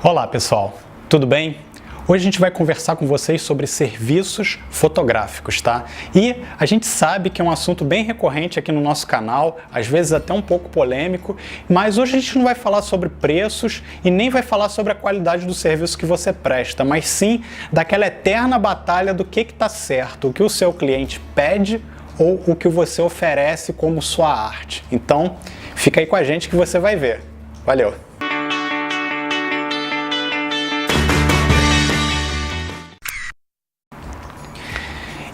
Olá pessoal, tudo bem? Hoje a gente vai conversar com vocês sobre serviços fotográficos, tá? E a gente sabe que é um assunto bem recorrente aqui no nosso canal, às vezes até um pouco polêmico, mas hoje a gente não vai falar sobre preços e nem vai falar sobre a qualidade do serviço que você presta, mas sim daquela eterna batalha do que está certo, o que o seu cliente pede ou o que você oferece como sua arte. Então, fica aí com a gente que você vai ver. Valeu!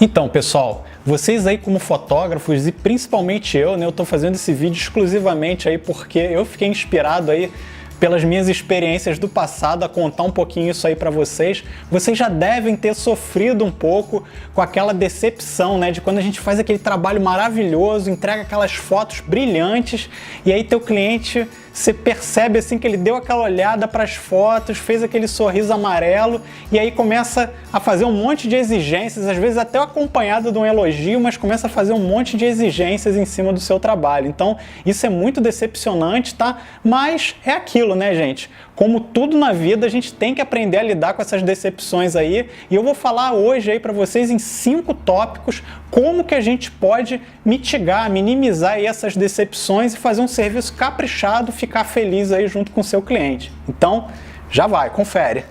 Então, pessoal, vocês aí como fotógrafos e principalmente eu estou fazendo esse vídeo exclusivamente aí porque eu fiquei inspirado aí pelas minhas experiências do passado a contar um pouquinho isso aí para vocês. Vocês já devem ter sofrido um pouco com aquela decepção, né, de quando a gente faz aquele trabalho maravilhoso, entrega aquelas fotos brilhantes e aí teu cliente, você percebe assim que ele deu aquela olhada para as fotos, fez aquele sorriso amarelo e aí começa a fazer um monte de exigências, às vezes até acompanhado de um elogio, mas começa a fazer um monte de exigências em cima do seu trabalho. Então isso é muito decepcionante, tá? Mas é aquilo, né, gente? Como tudo na vida, a gente tem que aprender a lidar com essas decepções aí e eu vou falar hoje aí para vocês em 5 tópicos como que a gente pode mitigar, minimizar aí essas decepções e fazer um serviço caprichado, ficar feliz aí junto com o seu cliente. Então, já vai, confere.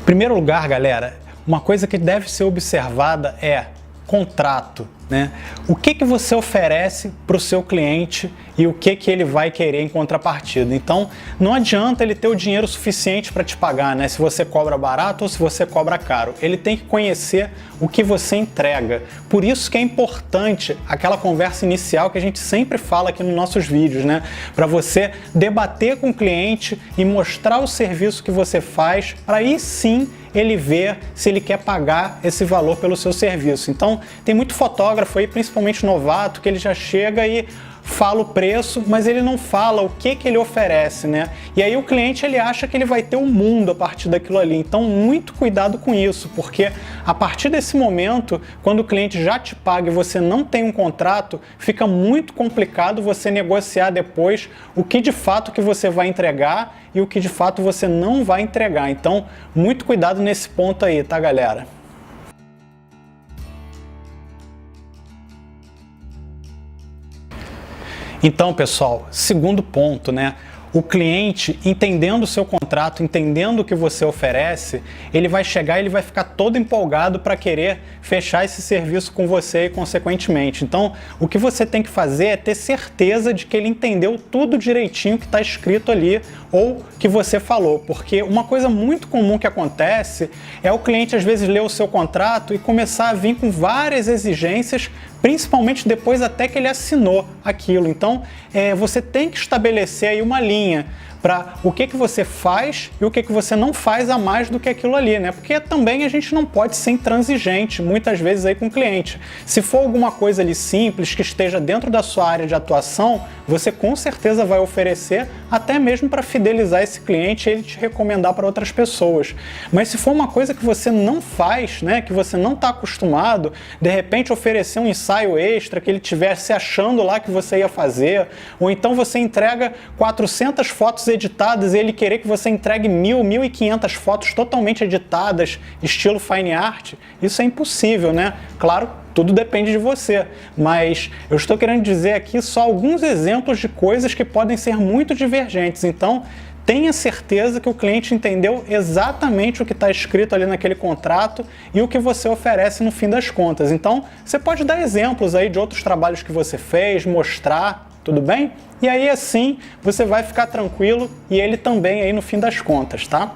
Em primeiro lugar, galera, uma coisa que deve ser observada é contrato, né? O que você oferece para o seu cliente e o que ele vai querer em contrapartida. Então, não adianta ele ter o dinheiro suficiente para te pagar, né? Se você cobra barato ou se você cobra caro. Ele tem que conhecer o que você entrega. Por isso que é importante aquela conversa inicial que a gente sempre fala aqui nos nossos vídeos, né? Para você debater com o cliente e mostrar o serviço que você faz, para aí sim ele ver se ele quer pagar esse valor pelo seu serviço. Então, tem muito fotógrafo aí, principalmente novato, que ele já chega e fala o preço, mas ele não fala o que ele oferece, né? E aí o cliente ele acha que ele vai ter um mundo a partir daquilo ali. Então, muito cuidado com isso, porque a partir desse momento, quando o cliente já te paga e você não tem um contrato, fica muito complicado você negociar depois o que de fato que você vai entregar e o que de fato você não vai entregar. Então, muito cuidado nesse ponto aí, tá, galera? Então, pessoal, segundo ponto, né? O cliente, entendendo o seu contrato, entendendo o que você oferece, ele vai chegar e ele vai ficar todo empolgado para querer fechar esse serviço com você e consequentemente. Então, o que você tem que fazer é ter certeza de que ele entendeu tudo direitinho que está escrito ali ou que você falou, porque uma coisa muito comum que acontece é o cliente às vezes ler o seu contrato e começar a vir com várias exigências, principalmente depois até que ele assinou aquilo. Então, você tem que estabelecer aí uma linha para o que você faz e o que você não faz a mais do que aquilo ali, né? Porque também a gente não pode ser intransigente muitas vezes aí com o cliente. Se for alguma coisa ali simples que esteja dentro da sua área de atuação, você com certeza vai oferecer até mesmo para fidelizar esse cliente e ele te recomendar para outras pessoas. Mas se for uma coisa que você não faz, né, que você não está acostumado, de repente oferecer um ensaio extra que ele estivesse achando lá que você ia fazer, ou então você entrega 400 fotos editadas e ele querer que você entregue 1.500 fotos totalmente editadas, estilo fine art, isso é impossível, né? Claro, tudo depende de você, mas eu estou querendo dizer aqui só alguns exemplos de coisas que podem ser muito divergentes. Então, tenha certeza que o cliente entendeu exatamente o que está escrito ali naquele contrato e o que você oferece no fim das contas. Então, você pode dar exemplos aí de outros trabalhos que você fez, mostrar, tudo bem? E aí assim você vai ficar tranquilo e ele também aí no fim das contas, tá?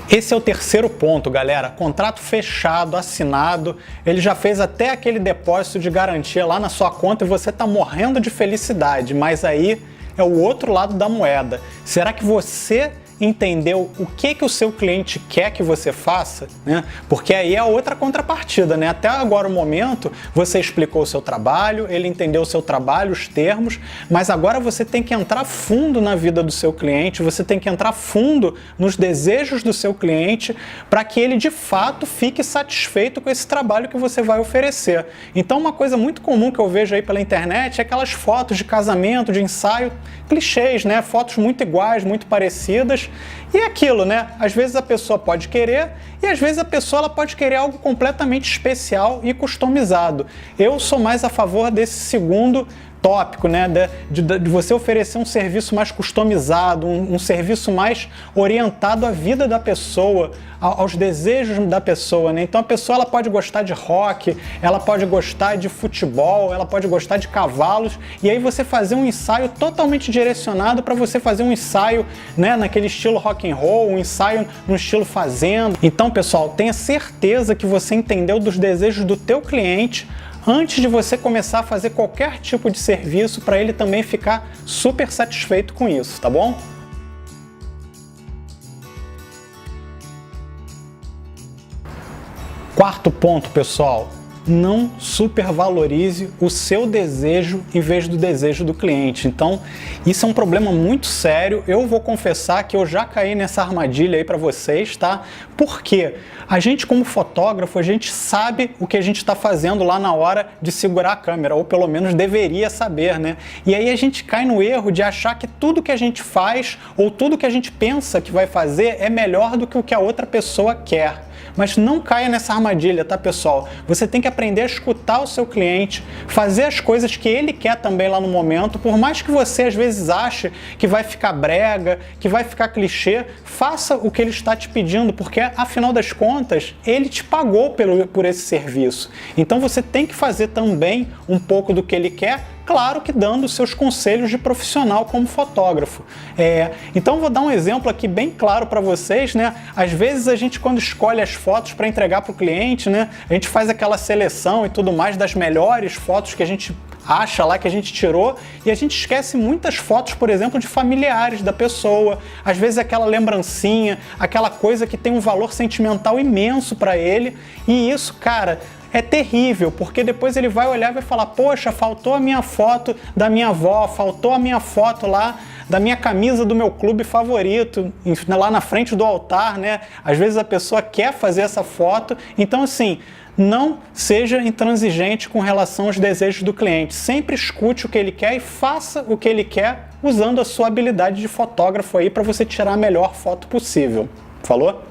Esse é o terceiro ponto, galera. Contrato fechado, assinado, ele já fez até aquele depósito de garantia lá na sua conta e você está morrendo de felicidade, mas aí é o outro lado da moeda. Será que você entendeu o que o seu cliente quer que você faça, né? Porque aí é outra contrapartida, né? Até agora o momento você explicou o seu trabalho, ele entendeu o seu trabalho, os termos, mas agora você tem que entrar fundo na vida do seu cliente, você tem que entrar fundo nos desejos do seu cliente para que ele de fato fique satisfeito com esse trabalho que você vai oferecer. Então uma coisa muito comum que eu vejo aí pela internet é aquelas fotos de casamento, de ensaio, clichês, né? Fotos muito iguais, muito parecidas. E é aquilo, né? Às vezes a pessoa pode querer e às vezes a pessoa ela pode querer algo completamente especial e customizado. Eu sou mais a favor desse segundo tópico, né, de você oferecer um serviço mais customizado, um serviço mais orientado à vida da pessoa, aos desejos da pessoa, né? Então a pessoa ela pode gostar de rock, ela pode gostar de futebol, ela pode gostar de cavalos, e aí você fazer um ensaio totalmente direcionado para você fazer um ensaio, né, naquele estilo rock and roll, um ensaio no estilo fazenda. Então, pessoal, tenha certeza que você entendeu dos desejos do teu cliente antes de você começar a fazer qualquer tipo de serviço para ele também ficar super satisfeito com isso, tá bom? Quarto ponto, pessoal, não supervalorize o seu desejo em vez do desejo do cliente. Então, isso é um problema muito sério. Eu vou confessar que eu já caí nessa armadilha aí para vocês, tá? Porque a gente, como fotógrafo, a gente sabe o que a gente está fazendo lá na hora de segurar a câmera, ou pelo menos deveria saber, né? E aí a gente cai no erro de achar que tudo que a gente faz ou tudo que a gente pensa que vai fazer é melhor do que o que a outra pessoa quer. Mas não caia nessa armadilha, tá, pessoal? Você tem que aprender a escutar o seu cliente, fazer as coisas que ele quer também lá no momento, por mais que você às vezes ache que vai ficar brega, que vai ficar clichê, faça o que ele está te pedindo, porque afinal das contas, ele te pagou por esse serviço. Então você tem que fazer também um pouco do que ele quer, claro que dando os seus conselhos de profissional como fotógrafo. Então vou dar um exemplo aqui bem claro para vocês, né? Às vezes a gente, quando escolhe as fotos para entregar para o cliente, né? A gente faz aquela seleção e tudo mais das melhores fotos que a gente acha lá, que a gente tirou, e a gente esquece muitas fotos, por exemplo, de familiares da pessoa, às vezes aquela lembrancinha, aquela coisa que tem um valor sentimental imenso para ele, e isso, cara, é terrível, porque depois ele vai olhar e vai falar: poxa, faltou a minha foto da minha avó, faltou a minha foto lá da minha camisa do meu clube favorito, lá na frente do altar, né? Às vezes a pessoa quer fazer essa foto, então assim, não seja intransigente com relação aos desejos do cliente. Sempre escute o que ele quer e faça o que ele quer usando a sua habilidade de fotógrafo aí para você tirar a melhor foto possível. Falou?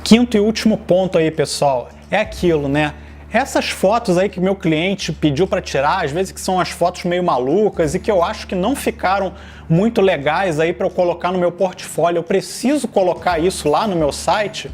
Quinto e último ponto aí, pessoal, é aquilo, né? Essas fotos aí que meu cliente pediu para tirar, às vezes que são as fotos meio malucas e que eu acho que não ficaram muito legais aí para eu colocar no meu portfólio, eu preciso colocar isso lá no meu site?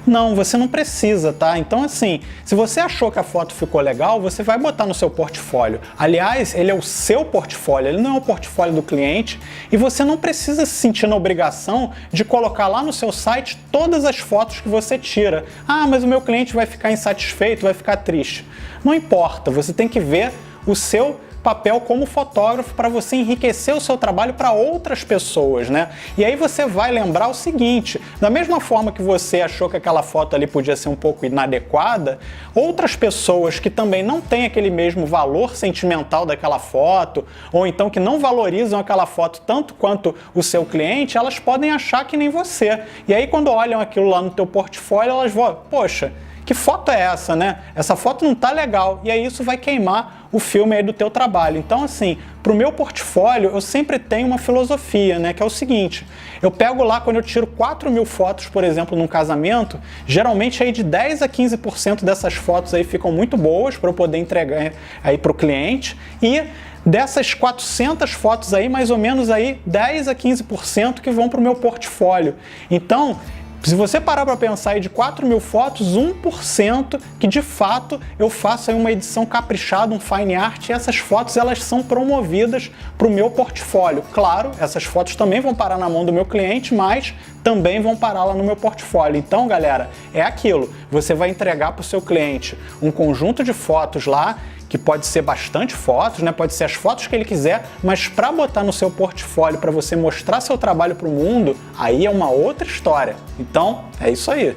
Não, você não precisa, tá? Então assim, se você achou que a foto ficou legal, você vai botar no seu portfólio. Aliás, ele é o seu portfólio, ele não é o portfólio do cliente, e você não precisa se sentir na obrigação de colocar lá no seu site todas as fotos que você tira. Ah, mas o meu cliente vai ficar insatisfeito, vai ficar triste. Não importa, você tem que ver o seu papel como fotógrafo para você enriquecer o seu trabalho para outras pessoas, né? E aí você vai lembrar o seguinte: da mesma forma que você achou que aquela foto ali podia ser um pouco inadequada, outras pessoas que também não têm aquele mesmo valor sentimental daquela foto, ou então que não valorizam aquela foto tanto quanto o seu cliente, elas podem achar que nem você. E aí quando olham aquilo lá no teu portfólio, elas vão: poxa, que foto é essa, né? Essa foto não tá legal. E aí isso vai queimar o filme aí do teu trabalho. Então assim, pro meu portfólio eu sempre tenho uma filosofia, né? Que é o seguinte: eu pego lá, quando eu tiro 4.000 fotos, por exemplo, num casamento, geralmente aí de 10 a 15% dessas fotos aí ficam muito boas para eu poder entregar aí pro cliente, e dessas 400 fotos aí, mais ou menos aí 10 a 15% que vão pro meu portfólio. Então, se você parar para pensar aí, de 4.000 fotos, 1% que de fato eu faço aí uma edição caprichada, um fine art, e essas fotos elas são promovidas para o meu portfólio. Claro, essas fotos também vão parar na mão do meu cliente, mas também vão parar lá no meu portfólio. Então, galera, é aquilo, você vai entregar para o seu cliente um conjunto de fotos lá que pode ser bastante fotos, né? Pode ser as fotos que ele quiser, mas para botar no seu portfólio, para você mostrar seu trabalho para o mundo, aí é uma outra história. Então, é isso aí.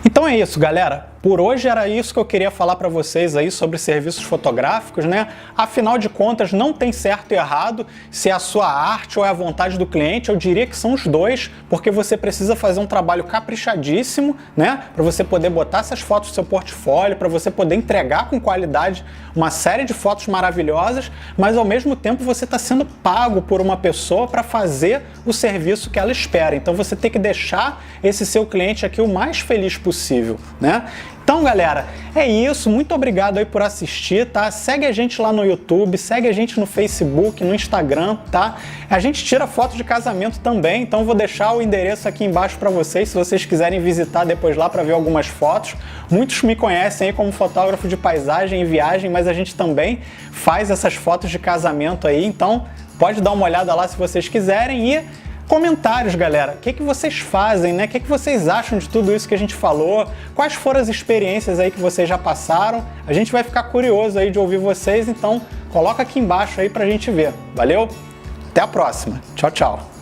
Então é isso, galera. Por hoje era isso que eu queria falar para vocês aí sobre serviços fotográficos, né? Afinal de contas, não tem certo e errado, se é a sua arte ou é a vontade do cliente. Eu diria que são os dois, porque você precisa fazer um trabalho caprichadíssimo, né? Para você poder botar essas fotos no seu portfólio, para você poder entregar com qualidade uma série de fotos maravilhosas, mas ao mesmo tempo você está sendo pago por uma pessoa para fazer o serviço que ela espera. Então você tem que deixar esse seu cliente aqui o mais feliz possível, né? Então, galera, é isso. Muito obrigado aí por assistir, tá? Segue a gente lá no YouTube, segue a gente no Facebook, no Instagram, tá? A gente tira foto de casamento também, então vou deixar o endereço aqui embaixo para vocês, se vocês quiserem visitar depois lá para ver algumas fotos. Muitos me conhecem aí como fotógrafo de paisagem e viagem, mas a gente também faz essas fotos de casamento aí, então pode dar uma olhada lá se vocês quiserem. E comentários, galera, o que vocês fazem, né? O que vocês acham de tudo isso que a gente falou? Quais foram as experiências aí que vocês já passaram? A gente vai ficar curioso aí de ouvir vocês, então coloca aqui embaixo aí pra gente ver. Valeu? Até a próxima. Tchau, tchau.